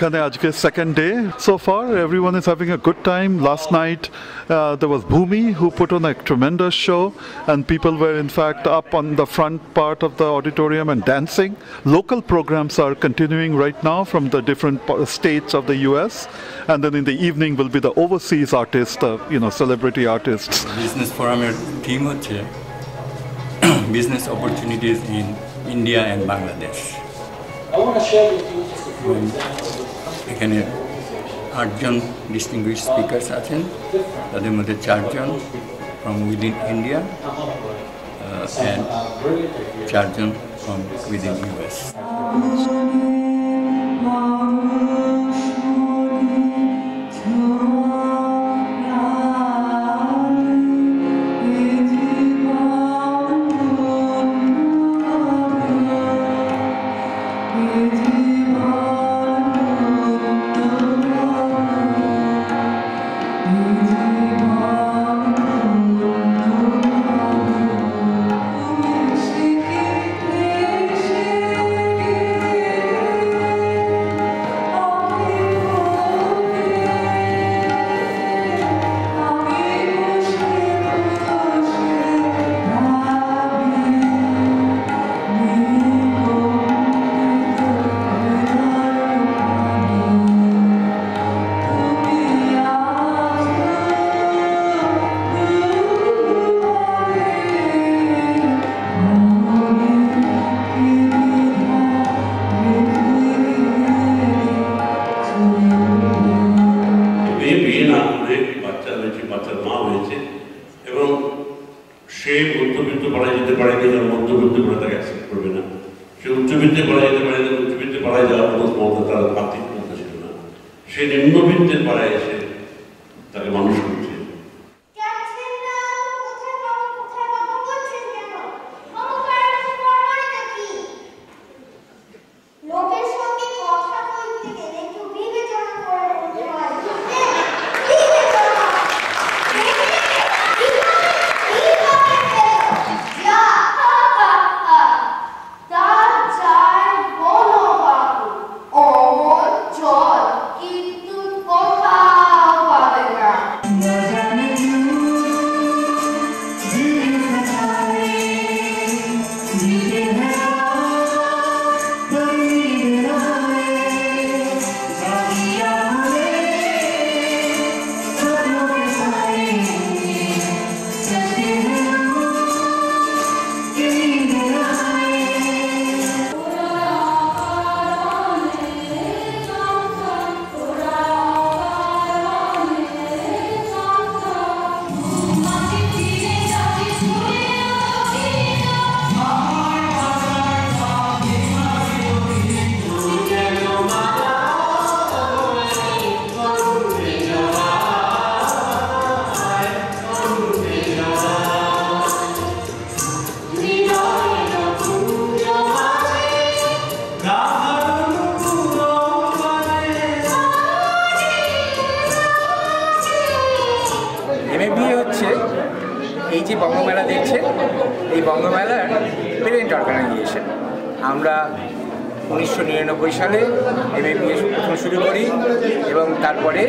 Ajke second day so far. Everyone is having a good time. Last night there was Bhumi who put on a tremendous show, and people were in fact up on the front part of the auditorium and dancing. Local programs are continuing right now from the different states of the US, and then in the evening will be the overseas artists, celebrity artists. Business Forum team hoche business opportunities in India and Bangladesh. I want to share with you just a few examples. এখানে 8 জন distinguished speakers আছেন, তাদের মধ্যে 4 জন from within India and 4 John from within US. সে মধ্যবিত্ত পাড়ায় যেতে পারে না, যারা মধ্যবিত্ত পাড়ায় তাকে অ্যাকসেপ্ট করবে না। সে উচ্চবিত্তে পাড়ায় যেতে পারে না, উচ্চবিত্তে পাড়ায় যাওয়ার মতো ক্ষমতা তার আর্থিক ক্ষমতা ছিল না। সে নিম্নবিত্তের পাড়ায় এসে তাকে মানুষ করছে। এই যে বঙ্গমেলা দেখছেন, এই বঙ্গমেলার প্যারেন্ট অর্গানাইজেশন। আমরা 1999 সালে MABS প্রথম শুরু করি এবং তারপরে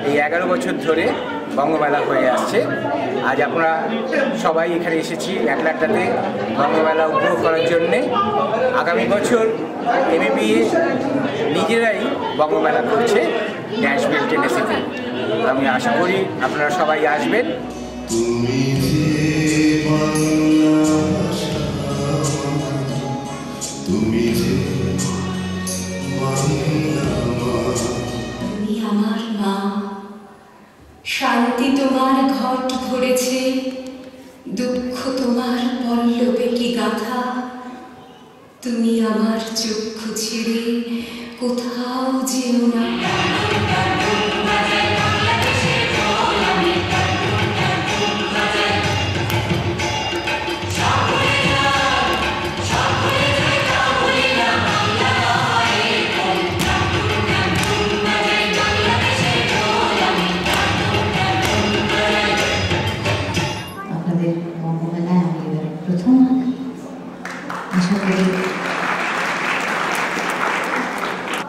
এই 11 বছর ধরে বঙ্গমেলা হয়ে আসছে। আজ আমরা সবাই এখানে এসেছি একলাটাতে বঙ্গমেলা উপভোগ করার জন্যে। আগামী বছর MABS নিজেরাই বঙ্গমেলা করছে ন্যাশভিল, টেনেসিতে। আমি আশা করি আপনারা সবাই আসবেন। তুমি আমার মা, শান্তি তোমার ঘট ভরেছে, দুঃখ তোমার পল্লবে কি গাথা। তুমি আমার চক্ষু ছেড়ে কোথাও যেও না।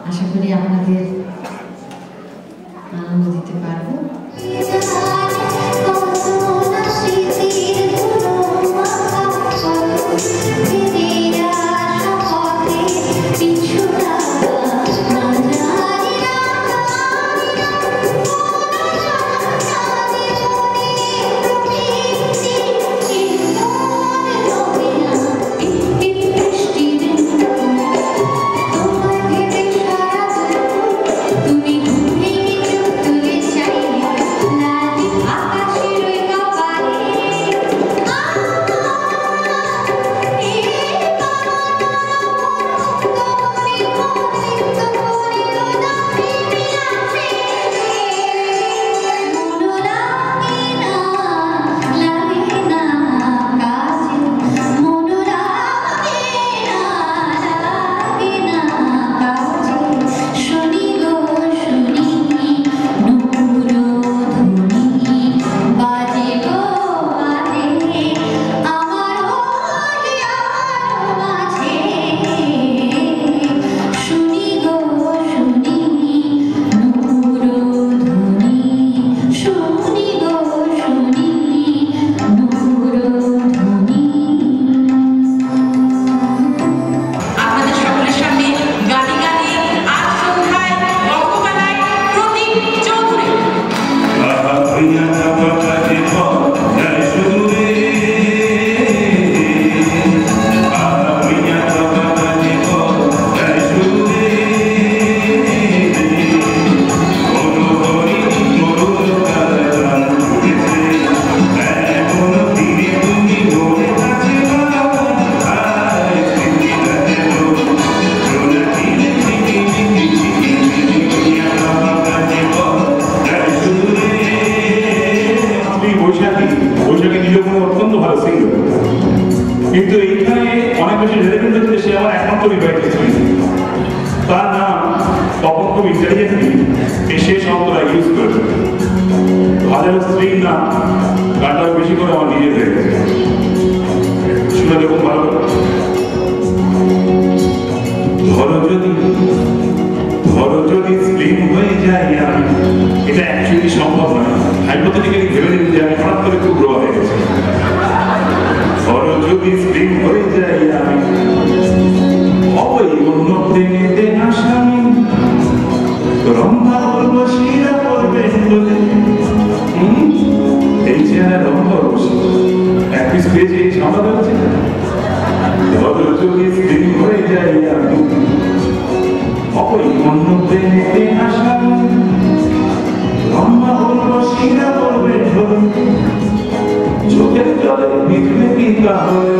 আশা করি আপনাদের ইন্টেলিজেন্টলি এই শেষ অন্তরা ইউজ করবে। ভালো স্ট্রিং না গানটা বেশি করে আমার নিজের হয়ে গেছে, শুনে দেখুন ভালো। ধরো যদি স্লিম হয়ে যায় আমি, এটা অ্যাকচুয়ালি সম্ভব নয়, হাইপোথেটিক্যালি ভেবে নিন যে আমি হঠাৎ করে খুব গ্রহ হয়ে গেছে। ধরো যদি স্লিম হয়ে যায় আমি, অবৈ অন্য প্রেমেতে আসামি, রম্ভা বলবো শিরা পড়বে বলে। এই চেহারা রম্ভা বসে এক পিস পেয়েছে, এই সামলা হচ্ছে। ধরো যদি স্লিম হয়ে যায় আমি, অবৈ অন্য প্রেমেতে আসামি, রম্ভা বলবো শিরা পড়বে বলে। চোখের জলে ভিজবে কি তাহলে